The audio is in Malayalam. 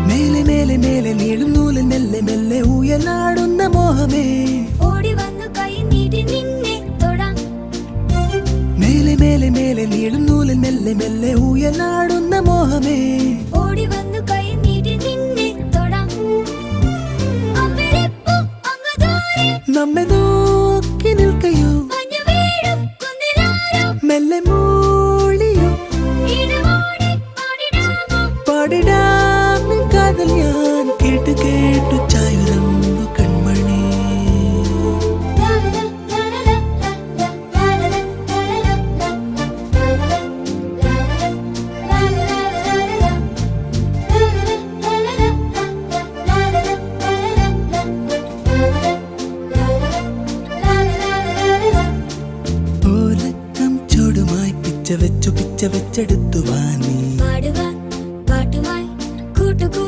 മേലെ മേലെ മേലെ നീളും നൂലിൽ മെല്ലെ മെല്ലെ ഊയലാടുന്ന മോഹമേ ഓടി വന്നു കൈ നീട്ടി നിന്നെ തൊടാം. മേലെ മേലെ മേലെ നീളും നൂലിൽ മെല്ലെ മെല്ലെ ഊയലാടുന്ന മോഹമേ ഓടി വന്നു കൈ നീട്ടി നിന്നെ തൊടാം. അമ്പിളിപ്പൂ അങ്ങ് ദൂരെ നമ്മെ നോക്കി നിൽക്കയോ മഞ്ഞു വീഴും കുന്നിലാരോ മെല്ലെ മൂളിയോ ഇടമോടി പാടിടാമോ? പാടിടാം കാതൽ ഞാൻ കേട്ടു കേട്ടു ചായുറമ്പു കൺമണി ഓലക്കം ചൂടുമായി പിച്ച വെച്ചെടുത്തു വാ നീ പാടുവാൻ പാട്ടുമായി കൂട്ടുകൂടി